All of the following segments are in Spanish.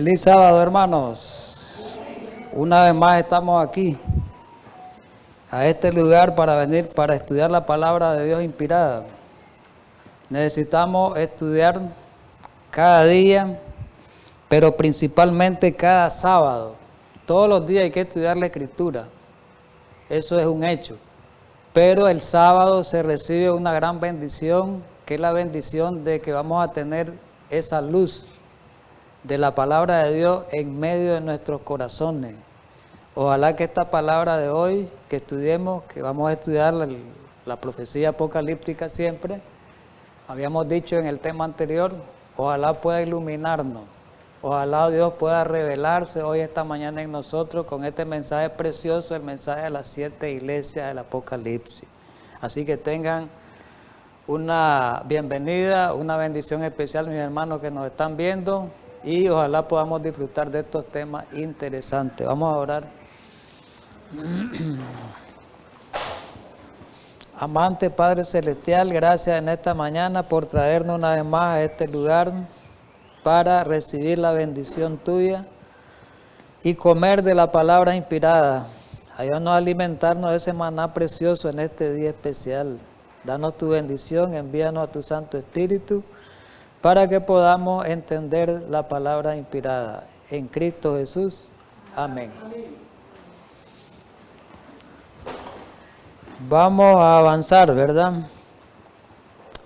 Feliz sábado, hermanos. Una vez más estamos aquí, a este lugar para venir, para estudiar la palabra de Dios inspirada. Necesitamos estudiar cada día, pero principalmente cada sábado. Todos los días hay que estudiar la Escritura. Eso es un hecho. Pero el sábado se recibe una gran bendición, que es la bendición de que vamos a tener esa luz de la palabra de Dios en medio de nuestros corazones. Ojalá que esta palabra de hoy, que estudiemos, que vamos a estudiar la profecía apocalíptica siempre, habíamos dicho en el tema anterior, ojalá pueda iluminarnos, ojalá Dios pueda revelarse hoy, esta mañana en nosotros con este mensaje precioso, el mensaje de las 7 iglesias del Apocalipsis. Así que tengan una bienvenida, una bendición especial, mis hermanos que nos están viendo, y ojalá podamos disfrutar de estos temas interesantes. Vamos a orar. Amante Padre Celestial, gracias en esta mañana por traernos una vez más a este lugar para recibir la bendición tuya y comer de la palabra inspirada. Ayúdanos a alimentarnos de ese maná precioso en este día especial. Danos tu bendición, envíanos a tu Santo Espíritu para que podamos entender la palabra inspirada. En Cristo Jesús. Amén. Vamos a avanzar, ¿verdad?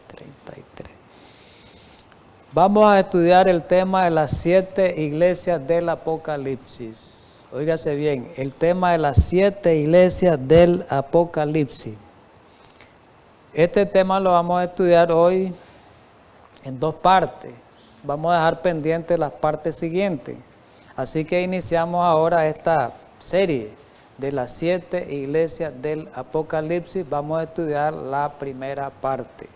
33. Vamos a estudiar el tema de las 7 iglesias del Apocalipsis. Óigase bien, el tema de las 7 iglesias del Apocalipsis. Este tema lo vamos a estudiar hoy en 2 partes. Vamos a dejar pendientes las partes siguientes. Así que iniciamos ahora esta serie de las 7 iglesias del Apocalipsis. Vamos a estudiar la primera parte.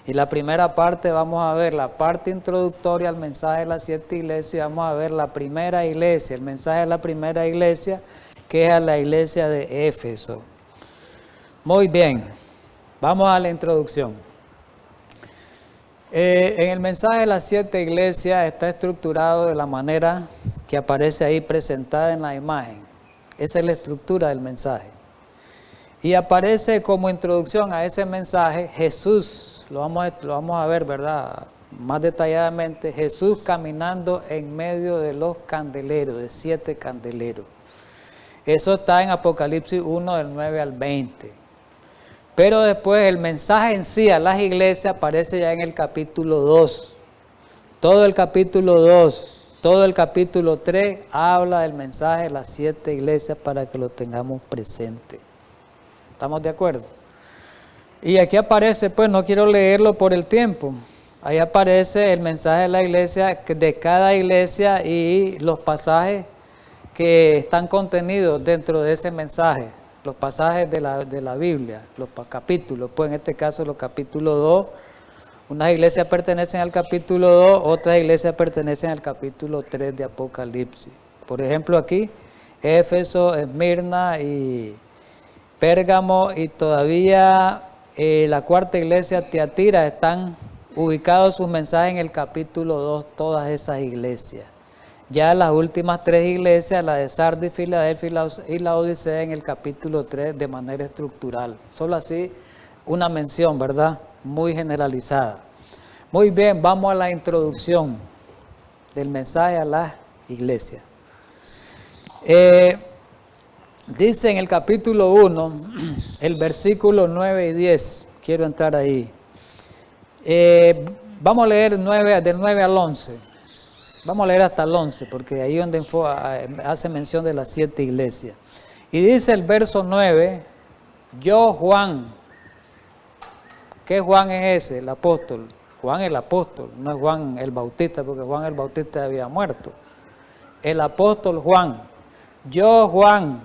Y la primera parte vamos a ver la parte introductoria al mensaje de las 7 iglesias. Vamos a ver la primera iglesia, el mensaje de la primera iglesia, que es a la iglesia de Éfeso. Muy bien, vamos a la introducción. En el mensaje de las 7 iglesias está estructurado de la manera que aparece ahí presentada en la imagen. Esa es la estructura del mensaje. Y aparece como introducción a ese mensaje Jesús, lo vamos a ver, ¿verdad? Más detalladamente, Jesús caminando en medio de los candeleros, de 7 candeleros. Eso está en Apocalipsis 1, del 9 al 20. Pero después el mensaje en sí a las iglesias aparece ya en el capítulo 2. Todo el capítulo 2, todo el capítulo 3 habla del mensaje de las 7 iglesias para que lo tengamos presente. ¿Estamos de acuerdo? Y aquí aparece, pues no quiero leerlo por el tiempo. Ahí aparece el mensaje de la iglesia, de cada iglesia y los pasajes que están contenidos dentro de ese mensaje. Los pasajes de la Biblia, los capítulos, pues en este caso los capítulos 2, unas iglesias pertenecen al capítulo 2, otras iglesias pertenecen al capítulo 3 de Apocalipsis. Por ejemplo aquí, Éfeso, Esmirna y Pérgamo y todavía la cuarta iglesia, Tiatira, están ubicados sus mensajes en el capítulo 2, todas esas iglesias. Ya las últimas 3 iglesias, la de Sardis, Filadelfia y la Odisea, en el capítulo 3 de manera estructural. Solo así una mención, ¿verdad? Muy generalizada. Muy bien, vamos a la introducción del mensaje a las iglesias. Dice en el capítulo 1, el versículo 9 y 10, quiero entrar ahí. Vamos a leer del 9 al 11. Vamos a leer hasta el 11, porque ahí es donde hace mención de las 7 iglesias. Y dice el verso 9, yo Juan. ¿Qué Juan es ese? El apóstol. Juan el apóstol, no es Juan el Bautista, porque Juan el Bautista había muerto. El apóstol Juan. Yo Juan,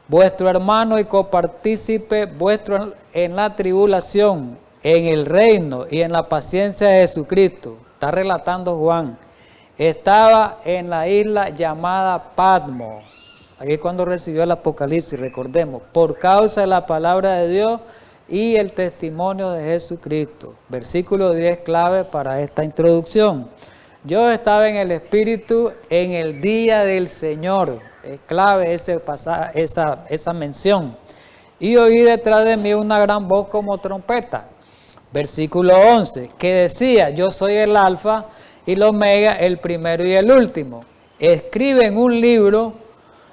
vuestro hermano y copartícipe vuestro en la tribulación, en el reino y en la paciencia de Jesucristo. Está relatando Juan. Estaba en la isla llamada Patmos. Aquí cuando recibió el Apocalipsis, recordemos, por causa de la palabra de Dios y el testimonio de Jesucristo. Versículo 10 clave para esta introducción. Yo estaba en el Espíritu en el día del Señor. Es clave esa mención. Y oí detrás de mí una gran voz como trompeta. Versículo 11, que decía, yo soy el alfa y el omega, el primero y el último. Escribe en un libro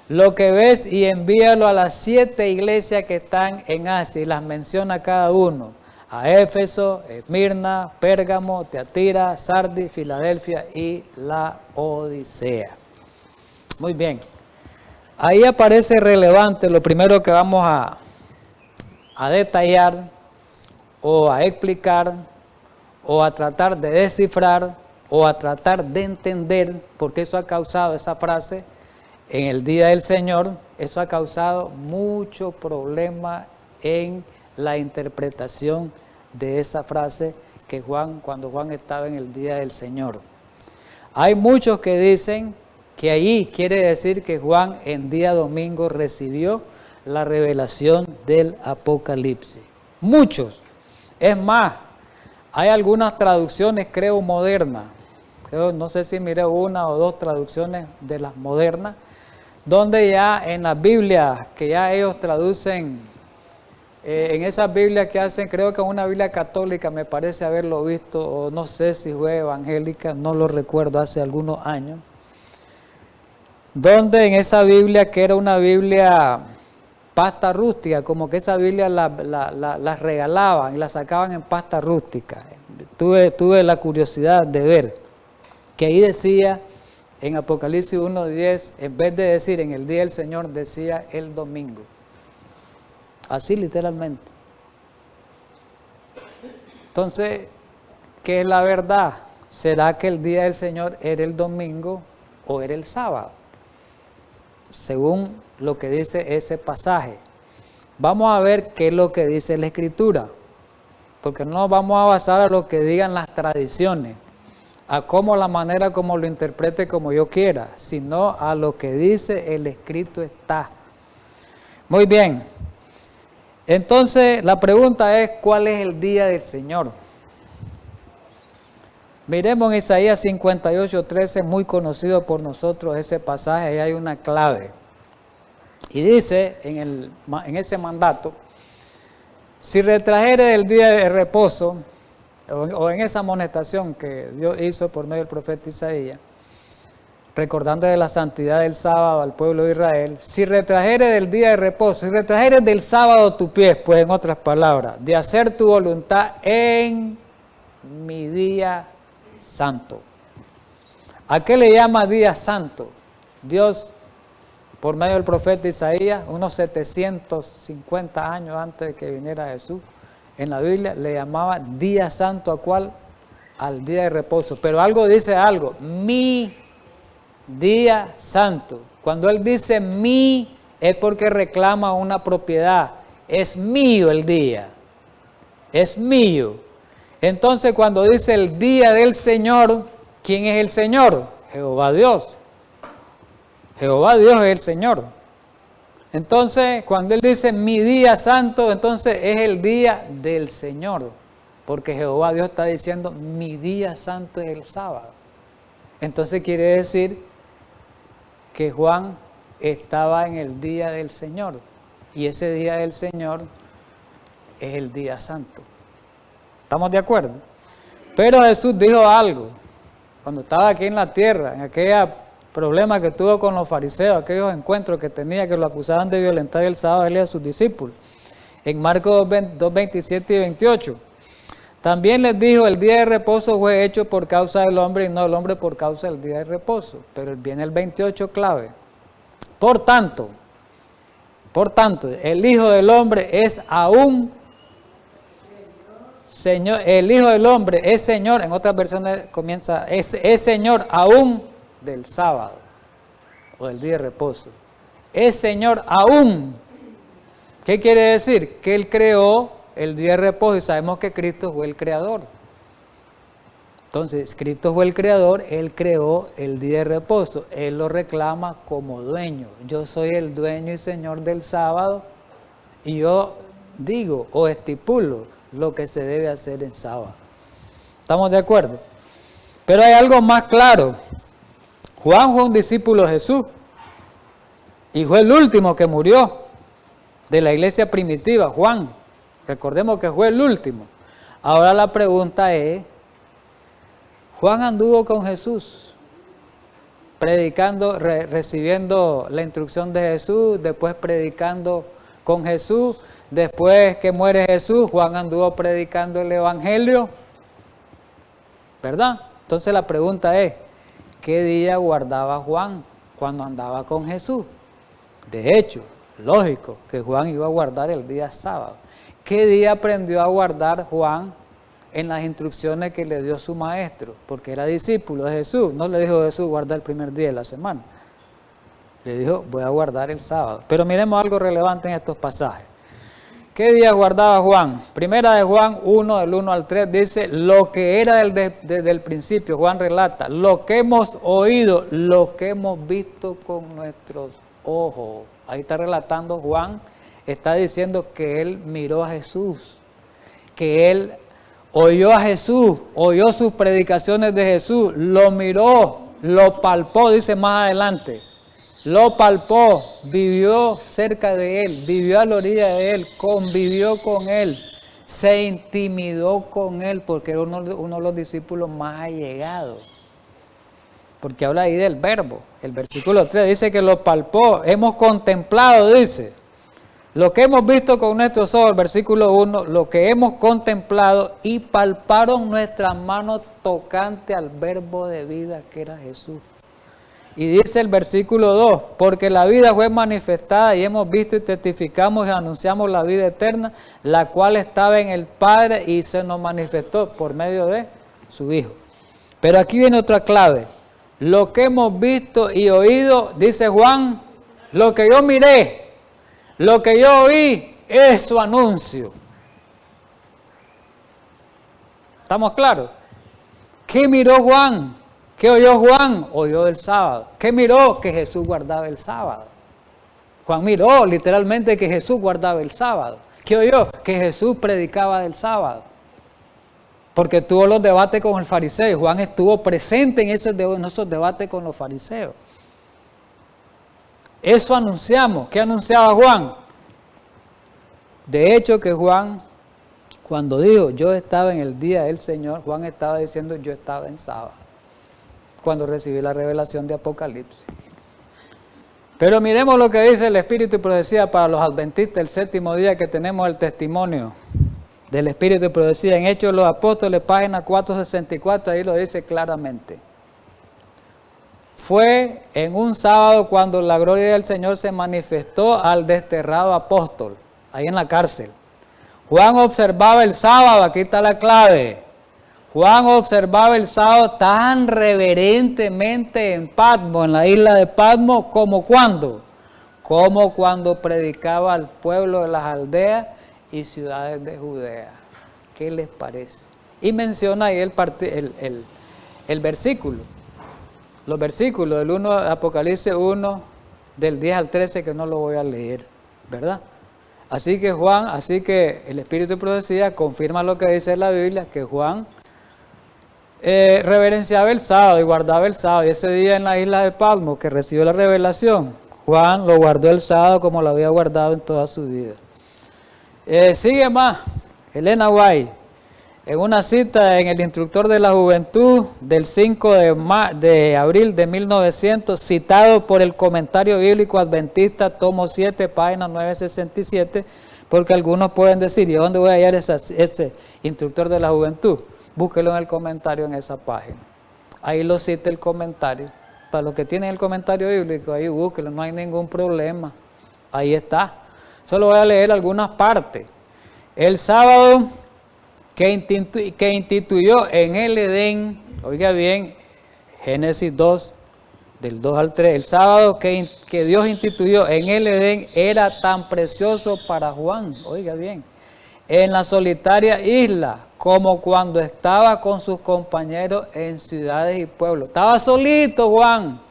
lo que ves y envíalo a las 7 iglesias que están en Asia, y las menciona cada uno: a Éfeso, Esmirna, Pérgamo, Teatira, Sardis, Filadelfia y la Odisea. Muy bien. Ahí aparece relevante lo primero que vamos a detallar o a explicar o a tratar de descifrar o a tratar de entender, porque eso ha causado esa frase en el día del Señor. Eso ha causado mucho problema en la interpretación de esa frase que cuando Juan estaba en el día del Señor. Hay muchos que dicen que ahí quiere decir que Juan en día domingo recibió la revelación del Apocalipsis. Muchos. Es más, hay algunas traducciones, creo, modernas. No sé si miré una o dos traducciones de las modernas, donde ya en las Biblias que ya ellos traducen, en esas Biblias que hacen, creo que en una Biblia católica me parece haberlo visto, o no sé si fue evangélica, no lo recuerdo, hace algunos años, donde en esa Biblia, que era una Biblia pasta rústica, como que esa Biblia las regalaban y la sacaban en pasta rústica. Tuve la curiosidad de ver que ahí decía en Apocalipsis 1:10, en vez de decir en el día del Señor, decía el domingo. Así literalmente. Entonces, ¿qué es la verdad? ¿Será que el día del Señor era el domingo o era el sábado? Según lo que dice ese pasaje. Vamos a ver qué es lo que dice la Escritura, porque no nos vamos a basar a lo que digan las tradiciones, a cómo la manera como lo interprete como yo quiera, sino a lo que dice el escrito está. Muy bien. Entonces la pregunta es, ¿cuál es el día del Señor? Miremos en Isaías 58:13, muy conocido por nosotros ese pasaje, ahí hay una clave. Y dice en ese mandato, si retrajere del día de reposo, o en esa amonestación que Dios hizo por medio del profeta Isaías, recordando de la santidad del sábado al pueblo de Israel, si retrajere del día de reposo, si retrajere del sábado tu pie, pues en otras palabras, de hacer tu voluntad en mi día santo. ¿A qué le llama día santo? Dios, por medio del profeta Isaías, unos 750 años antes de que viniera Jesús, en la Biblia le llamaba día santo. ¿A cuál? Al día de reposo. Pero algo dice algo, mi día santo. Cuando él dice mi, es porque reclama una propiedad. Es mío el día. Es mío. Entonces cuando dice el día del Señor, ¿quién es el Señor? Jehová Dios. Jehová Dios es el Señor. Entonces, cuando él dice mi día santo, entonces es el día del Señor. Porque Jehová Dios está diciendo mi día santo es el sábado. Entonces quiere decir que Juan estaba en el día del Señor. Y ese día del Señor es el día santo. ¿Estamos de acuerdo? Pero Jesús dijo algo cuando estaba aquí en la tierra, en aquella problema que tuvo con los fariseos, aquellos encuentros que tenía, que lo acusaban de violentar el sábado él y a sus discípulos. En Marcos 2:27 y 28. También les dijo, el día de reposo fue hecho por causa del hombre y no el hombre por causa del día de reposo. Pero viene el 28 clave. Por tanto, el Hijo del Hombre es aún Señor, el Hijo del Hombre es Señor, en otras versiones comienza, es Señor aún del sábado o del día de reposo. Es Señor aún. ¿Qué quiere decir? Que Él creó el día de reposo y sabemos que Cristo fue el creador. Entonces, Cristo fue el creador, Él creó el día de reposo. Él lo reclama como dueño. Yo soy el dueño y Señor del sábado y yo digo o estipulo lo que se debe hacer en sábado. ¿Estamos de acuerdo? Pero hay algo más claro. Juan fue un discípulo de Jesús y fue el último que murió de la iglesia primitiva, Juan. Recordemos que fue el último. Ahora la pregunta es, Juan anduvo con Jesús, predicando, recibiendo la instrucción de Jesús, después predicando con Jesús, después que muere Jesús, Juan anduvo predicando el evangelio, ¿verdad? Entonces la pregunta es, ¿qué día guardaba Juan cuando andaba con Jesús? De hecho, lógico que Juan iba a guardar el día sábado. ¿Qué día aprendió a guardar Juan en las instrucciones que le dio su maestro? Porque era discípulo de Jesús. No le dijo a Jesús guardar el primer día de la semana. Le dijo, voy a guardar el sábado. Pero miremos algo relevante en estos pasajes. ¿Qué día guardaba Juan? Primera de Juan 1, del 1 al 3, dice, lo que era desde el principio. Juan relata, lo que hemos oído, lo que hemos visto con nuestros ojos. Ahí está relatando Juan, está diciendo que él miró a Jesús, que él oyó a Jesús, oyó sus predicaciones de Jesús, lo miró, lo palpó, dice más adelante, lo palpó, vivió cerca de él, vivió a la orilla de él, convivió con él, se intimidó con él, porque era uno de los discípulos más allegados. Porque habla ahí del verbo. El versículo 3 dice que lo palpó, hemos contemplado, dice. Lo que hemos visto con nuestros ojos, el versículo 1, lo que hemos contemplado y palparon nuestras manos tocante al verbo de vida que era Jesús. Y dice el versículo 2, porque la vida fue manifestada y hemos visto y testificamos y anunciamos la vida eterna, la cual estaba en el Padre y se nos manifestó por medio de su Hijo. Pero aquí viene otra clave. Lo que hemos visto y oído, dice Juan, lo que yo miré, lo que yo oí, es su anuncio. ¿Estamos claros? ¿Qué miró Juan? ¿Qué oyó Juan? Oyó del sábado. ¿Qué miró? Que Jesús guardaba el sábado. Juan miró literalmente que Jesús guardaba el sábado. ¿Qué oyó? Que Jesús predicaba del sábado. Porque tuvo los debates con el fariseo. Juan estuvo presente en esos debates con los fariseos. Eso anunciamos. ¿Qué anunciaba Juan? De hecho que Juan, cuando dijo yo estaba en el día del Señor, Juan estaba diciendo yo estaba en sábado, cuando recibí la revelación de Apocalipsis. Pero miremos lo que dice el Espíritu y Profecía para los adventistas el séptimo día, que tenemos el testimonio del Espíritu y Profecía. En Hechos de los Apóstoles, página 464, ahí lo dice claramente. Fue en un sábado cuando la gloria del Señor se manifestó al desterrado apóstol, ahí en la cárcel. Juan observaba el sábado, aquí está la clave. Juan observaba el sábado tan reverentemente en Patmos, en la isla de Patmos, como cuando predicaba al pueblo de las aldeas y ciudades de Judea. ¿Qué les parece? Y menciona ahí el versículo, los versículos del 1, Apocalipsis 1, del 10 al 13, que no lo voy a leer, ¿verdad? Así que el Espíritu de Profecía confirma lo que dice la Biblia, que Juan reverenciaba el sábado y guardaba el sábado. Y ese día en la isla de Patmos que recibió la revelación, Juan lo guardó el sábado como lo había guardado en toda su vida. Sigue más, Elena White, en una cita en el Instructor de la Juventud del 5 de abril de 1900, citado por el Comentario Bíblico Adventista, tomo 7, página 967, porque algunos pueden decir, ¿y a dónde voy a hallar ese Instructor de la Juventud? Búsquelo en el comentario en esa página. Ahí lo cita el comentario. Para los que tienen el comentario bíblico, ahí búsquelo, no hay ningún problema. Ahí está. Solo voy a leer algunas partes. El sábado que instituyó en el Edén, oiga bien, Génesis 2, del 2 al 3, el sábado que Dios instituyó en el Edén era tan precioso para Juan, oiga bien, en la solitaria isla, como cuando estaba con sus compañeros en ciudades y pueblos. Estaba solito Juan.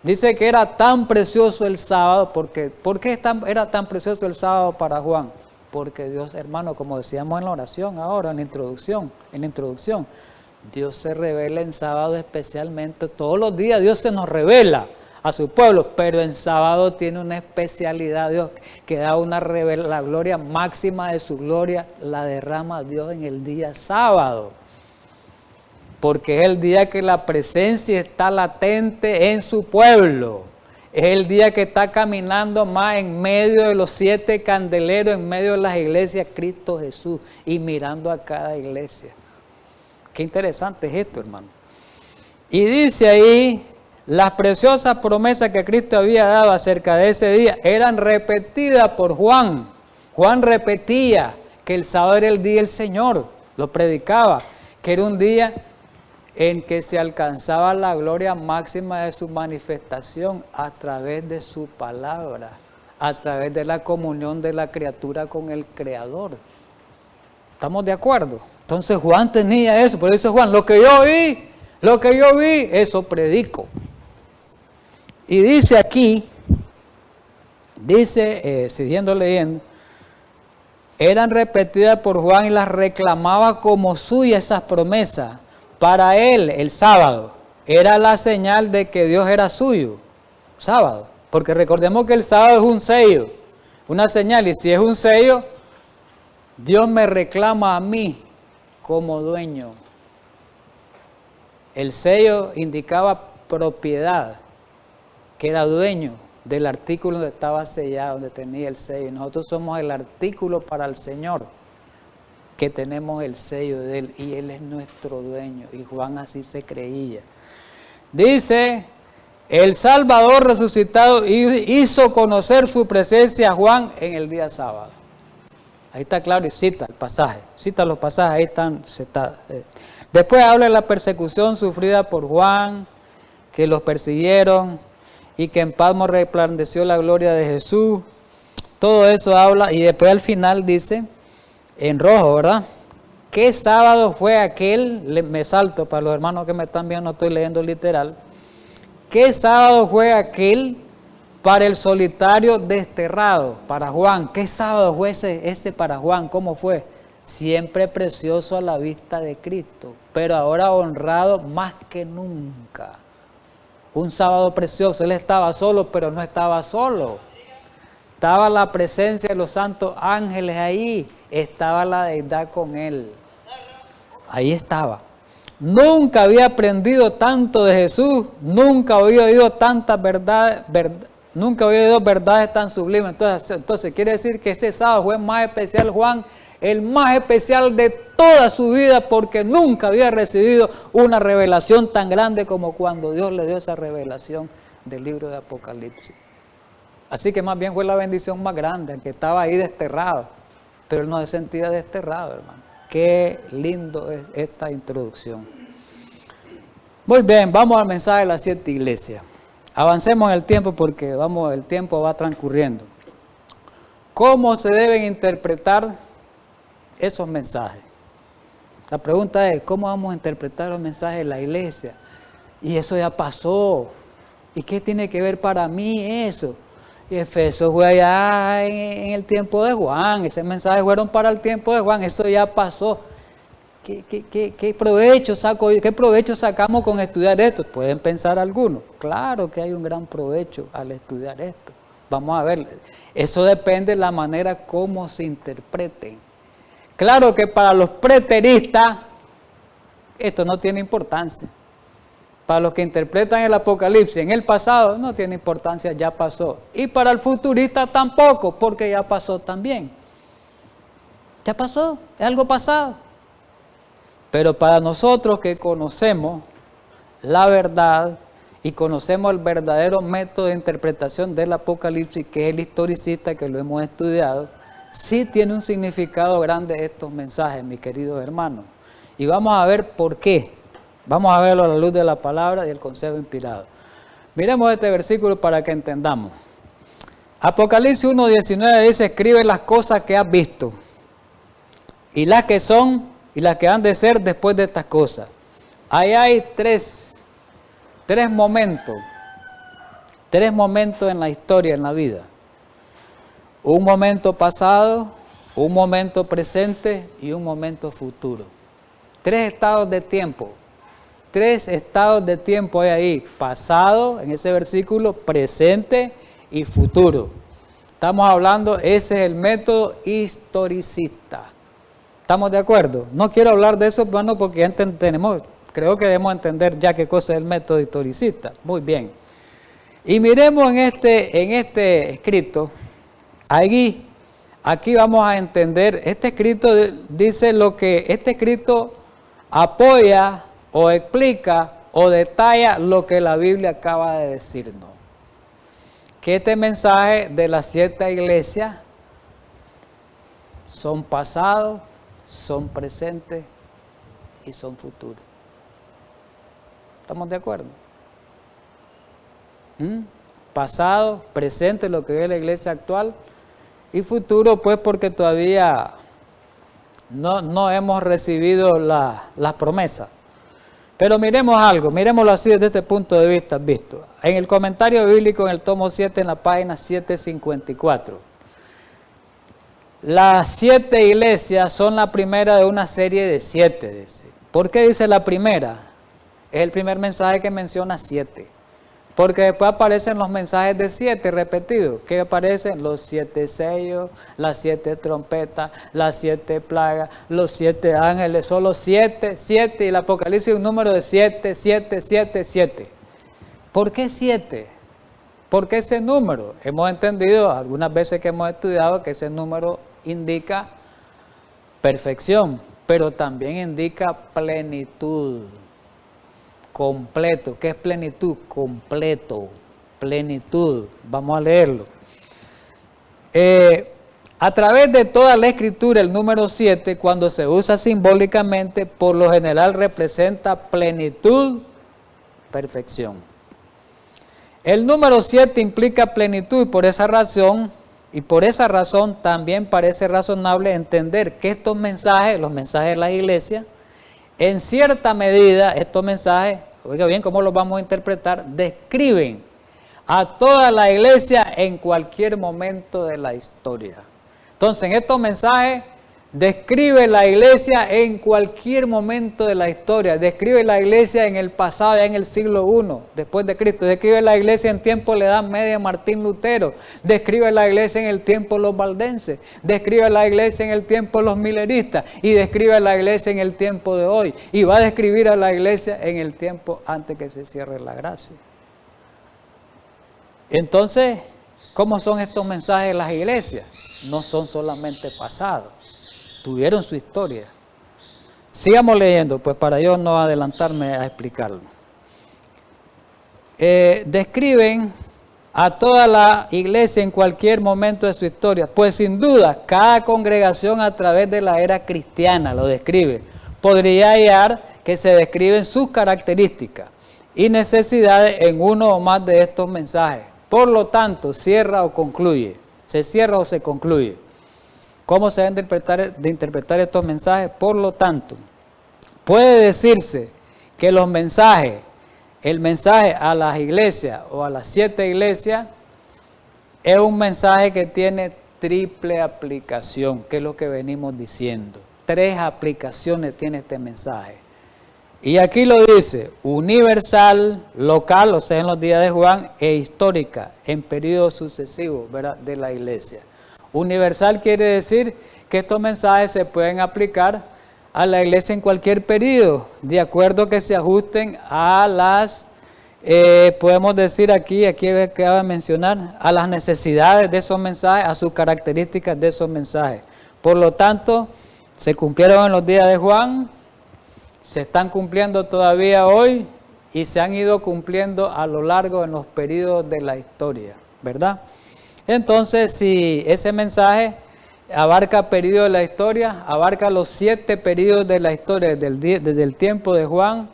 Dice que era tan precioso el sábado. ¿Por qué era tan precioso el sábado para Juan? Porque Dios, hermano, como decíamos en la oración ahora, en la introducción, Dios se revela en sábado especialmente. Todos los días Dios se nos revela a su pueblo, pero en sábado tiene una especialidad Dios que da la gloria máxima de su gloria, la derrama Dios en el día sábado. Porque es el día que la presencia está latente en su pueblo. Es el día que está caminando más en medio de los 7 candeleros, en medio de las iglesias, Cristo Jesús, y mirando a cada iglesia. Qué interesante es esto, hermano. Y dice ahí, las preciosas promesas que Cristo había dado acerca de ese día eran repetidas por Juan. Juan repetía que el sábado era el día del Señor, lo predicaba, que era un día en que se alcanzaba la gloria máxima de su manifestación a través de su palabra, a través de la comunión de la criatura con el Creador. ¿Estamos de acuerdo? Entonces Juan tenía eso, por eso Juan, lo que yo vi, eso predico. Y dice aquí, siguiendo leyendo, eran repetidas por Juan y las reclamaba como suyas esas promesas. Para él, el sábado, era la señal de que Dios era suyo, sábado. Porque recordemos que el sábado es un sello, una señal, y si es un sello, Dios me reclama a mí como dueño. El sello indicaba propiedad, que era dueño del artículo donde estaba sellado, donde tenía el sello. Nosotros somos el artículo para el Señor, que tenemos el sello de Él, y Él es nuestro dueño, y Juan así se creía. Dice, el Salvador resucitado hizo conocer su presencia a Juan en el día sábado. Ahí está claro, y cita el pasaje, cita los pasajes, ahí están. Después habla de la persecución sufrida por Juan, que los persiguieron, y que en Patmos resplandeció la gloria de Jesús. Todo eso habla, y después al final dice, en rojo, ¿verdad? ¿Qué sábado fue aquel? Me salto para los hermanos que me están viendo, no estoy leyendo literal. ¿Qué sábado fue aquel para el solitario desterrado? Para Juan, ¿qué sábado fue ese para Juan? ¿Cómo fue? Siempre precioso a la vista de Cristo, pero ahora honrado más que nunca. Un sábado precioso, él estaba solo, pero no estaba solo. Estaba la presencia de los santos ángeles ahí, estaba la deidad con él. Ahí estaba. Nunca había aprendido tanto de Jesús, nunca había oído tantas verdades, nunca había oído verdades tan sublimes. Entonces quiere decir que ese sábado fue más especial Juan, el más especial de toda su vida, porque nunca había recibido una revelación tan grande como cuando Dios le dio esa revelación del libro de Apocalipsis. Así que más bien fue la bendición más grande, que estaba ahí desterrado, pero él no se sentía desterrado, hermano. Qué lindo es esta introducción. Muy bien, vamos al mensaje de las 7 iglesias. Avancemos en el tiempo porque el tiempo va transcurriendo. ¿Cómo se deben interpretar esos mensajes? La pregunta es, ¿cómo vamos a interpretar los mensajes de la iglesia? Y eso ya pasó. ¿Y qué tiene que ver para mí eso? Y Efesios fue allá en el tiempo de Juan, ese mensaje fueron para el tiempo de Juan, eso ya pasó. ¿Qué provecho sacamos con estudiar esto? Pueden pensar algunos. Claro que hay un gran provecho al estudiar esto. Vamos a ver, eso depende de la manera como se interpreten. Claro que para los preteristas esto no tiene importancia. Para los que interpretan el Apocalipsis en el pasado, no tiene importancia, ya pasó. Y para el futurista tampoco, porque ya pasó también. Ya pasó, es algo pasado. Pero para nosotros que conocemos la verdad y conocemos el verdadero método de interpretación del Apocalipsis, que es el historicista, que lo hemos estudiado, sí tiene un significado grande estos mensajes, mis queridos hermanos. Y vamos a ver por qué. Vamos a verlo a la luz de la palabra y el consejo inspirado. Miremos este versículo para que entendamos. Apocalipsis 1:19 dice, escribe las cosas que has visto, y las que son, y las que han de ser después de estas cosas. Ahí hay tres momentos en la historia, en la vida. Un momento pasado, un momento presente y un momento futuro. 3 estados de tiempo. 3 estados de tiempo hay ahí, pasado, en ese versículo, presente y futuro. Estamos hablando, ese es el método historicista. ¿Estamos de acuerdo? No quiero hablar de eso, bueno, porque ya creo que debemos entender ya qué cosa es el método historicista. Muy bien. Y miremos en este escrito, aquí vamos a entender, este escrito dice lo que, este escrito apoya o explica o detalla lo que la Biblia acaba de decirnos. Que este mensaje de las 7 iglesias son pasados, son presentes y son futuros. ¿Estamos de acuerdo? Pasado, presente, lo que es la iglesia actual, y futuro, pues porque todavía no hemos recibido las promesas. Pero miremos algo, miremoslo así desde este punto de vista, visto. En el comentario bíblico en el tomo 7, en la página 754. Las 7 iglesias son la primera de una serie de 7. Dice. ¿Por qué dice la primera? Es el primer mensaje que menciona 7. Porque después aparecen los mensajes de 7 repetidos. ¿Qué aparecen? Los 7 sellos, las 7 trompetas, las 7 plagas, los 7 ángeles. Solo 7, 7 y el Apocalipsis un número de 7, 7, 7, 7. ¿Por qué 7? ¿Por qué ese número? Hemos entendido algunas veces que hemos estudiado que ese número indica perfección, pero también indica plenitud. Completo. ¿Qué es plenitud? Completo. Plenitud. Vamos a leerlo. A través de toda la escritura, el número 7, cuando se usa simbólicamente, por lo general representa plenitud, perfección. El número 7 implica plenitud y por esa razón también parece razonable entender que estos mensajes, los mensajes de la iglesia, en cierta medida, estos mensajes, oiga bien cómo los vamos a interpretar, describen a toda la iglesia en cualquier momento de la historia. Entonces, en estos mensajes, describe la iglesia en cualquier momento de la historia, describe la iglesia en el pasado, ya en el siglo I, después de Cristo, describe la iglesia en tiempo de la Edad Media, Martín Lutero, describe la iglesia en el tiempo de los valdenses, describe la iglesia en el tiempo de los mileristas y describe la iglesia en el tiempo de hoy y va a describir a la iglesia en el tiempo antes que se cierre la gracia. Entonces, ¿cómo son estos mensajes de las iglesias? No son solamente pasados. Tuvieron su historia. Sigamos leyendo, pues para yo no adelantarme a explicarlo. Describen a toda la iglesia en cualquier momento de su historia, pues sin duda cada congregación a través de la era cristiana lo describe. Podría hallar que se describen sus características y necesidades en uno o más de estos mensajes. Por lo tanto, cierra o concluye. Se cierra o se concluye. ¿Cómo se deben de interpretar estos mensajes? Por lo tanto, puede decirse que el mensaje a las iglesias o a las 7 iglesias es un mensaje que tiene triple aplicación, que es lo que venimos diciendo. 3 aplicaciones tiene este mensaje. Y aquí lo dice, universal, local, o sea, en los días de Juan, e histórica, en periodos sucesivos, ¿verdad?, de la iglesia. Universal quiere decir que estos mensajes se pueden aplicar a la iglesia en cualquier periodo, de acuerdo que se ajusten a las, podemos decir aquí acaba de mencionar, a las necesidades de esos mensajes, a sus características de esos mensajes. Por lo tanto, se cumplieron en los días de Juan, se están cumpliendo todavía hoy y se han ido cumpliendo a lo largo de los periodos de la historia, ¿verdad? Entonces, si ese mensaje abarca periodos de la historia, abarca los 7 periodos de la historia, desde el tiempo de Juan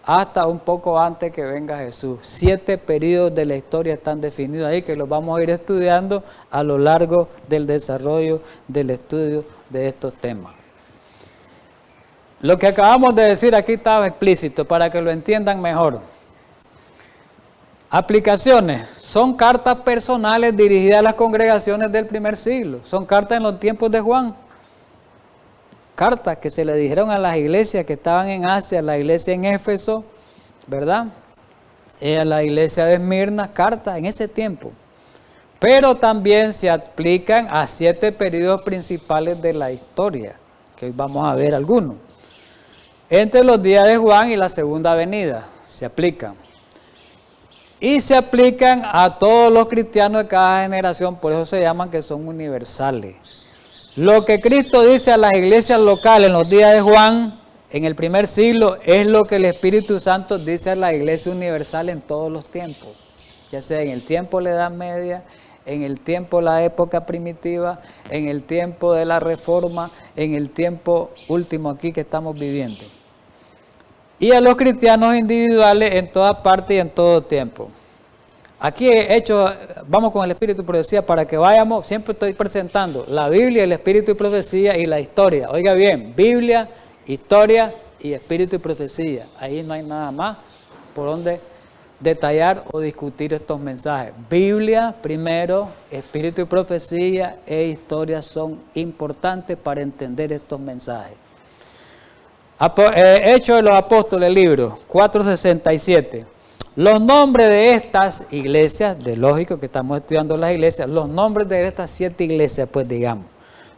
hasta un poco antes que venga Jesús. 7 periodos de la historia están definidos ahí, que los vamos a ir estudiando a lo largo del desarrollo del estudio de estos temas. Lo que acabamos de decir aquí estaba explícito para que lo entiendan mejor. Aplicaciones. Son cartas personales dirigidas a las congregaciones del primer siglo. Son cartas en los tiempos de Juan. cartas que se le dijeron a las iglesias que estaban en Asia, a la iglesia en Éfeso, ¿verdad? A la iglesia de Esmirna, cartas en ese tiempo. Pero también se aplican a 7 periodos principales de la historia, que hoy vamos a ver algunos. Entre los días de Juan y la segunda venida se aplican. Y se aplican a todos los cristianos de cada generación, por eso se llaman que son universales. Lo que Cristo dice a las iglesias locales en los días de Juan, en el primer siglo, es lo que el Espíritu Santo dice a la iglesia universal en todos los tiempos, ya sea en el tiempo de la Edad Media, en el tiempo de la época primitiva, en el tiempo de la Reforma, en el tiempo último aquí que estamos viviendo. Y a los cristianos individuales en toda parte y en todo tiempo. Aquí he hecho, vamos con el Espíritu y Profecía para que vayamos, siempre estoy presentando la Biblia, el Espíritu y Profecía y la historia. Oiga bien, Biblia, historia y Espíritu y Profecía. Ahí no hay nada más por donde detallar o discutir estos mensajes. Biblia primero, Espíritu y Profecía e historia son importantes para entender estos mensajes. Hechos de los Apóstoles, libro 467. Los nombres de estas iglesias, de lógico que estamos estudiando las iglesias, los nombres de estas 7 iglesias, pues digamos,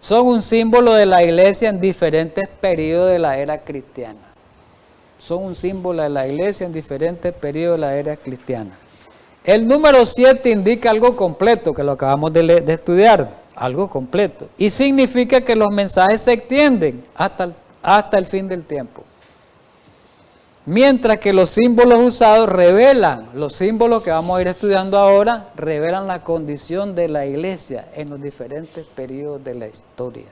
son un símbolo de la iglesia en diferentes periodos de la era cristiana. Son un símbolo de la iglesia en diferentes periodos de la era cristiana. El número 7 indica algo completo, que lo acabamos de estudiar, algo completo. Y significa que los mensajes se extienden hasta el fin del tiempo. Mientras que los símbolos usados revelan, los símbolos que vamos a ir estudiando ahora, revelan la condición de la iglesia en los diferentes periodos de la historia.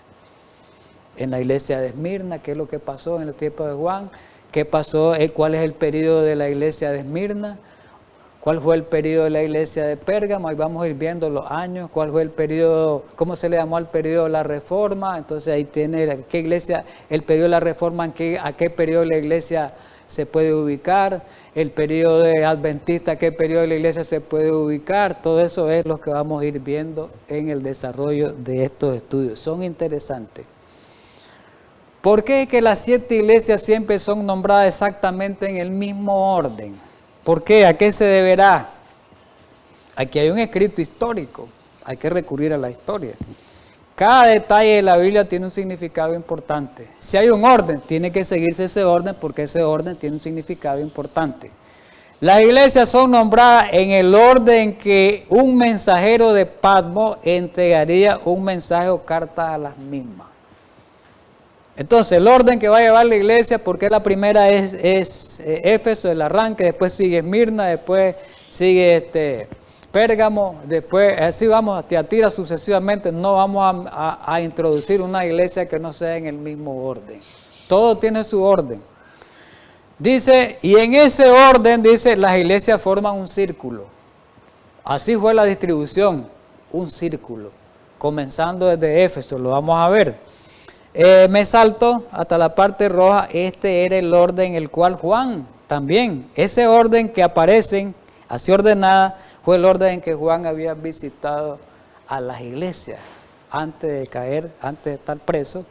En la iglesia de Esmirna, qué es lo que pasó en el tiempo de Juan, qué pasó, cuál es el periodo de la iglesia de Esmirna, cuál fue el periodo de la iglesia de Pérgamo, ahí vamos a ir viendo los años, cuál fue el periodo, cómo se le llamó al periodo de la Reforma, entonces ahí tiene qué iglesia, el periodo de la Reforma, a qué periodo de la iglesia se puede ubicar, el periodo de Adventista, qué periodo de la iglesia se puede ubicar, todo eso es lo que vamos a ir viendo en el desarrollo de estos estudios, son interesantes. ¿Por qué es que las 7 iglesias siempre son nombradas exactamente en el mismo orden? ¿Por qué? ¿A qué se deberá? Aquí hay un escrito histórico, hay que recurrir a la historia. Cada detalle de la Biblia tiene un significado importante. Si hay un orden, tiene que seguirse ese orden porque ese orden tiene un significado importante. Las iglesias son nombradas en el orden que un mensajero de Patmos entregaría un mensaje o carta a las mismas. Entonces, el orden que va a llevar la iglesia, porque la primera es Éfeso, el arranque, después sigue Esmirna, después sigue Pérgamo, después así vamos a Tiatira sucesivamente. No vamos a introducir una iglesia que no sea en el mismo orden. Todo tiene su orden. Dice, y en ese orden, dice, las iglesias forman un círculo. Así fue la distribución, un círculo. Comenzando desde Éfeso, lo vamos a ver. Me salto hasta la parte roja. Este era el orden en el cual Juan también, ese orden que aparecen así ordenada, fue el orden en que Juan había visitado a las iglesias antes de caer, antes de estar preso,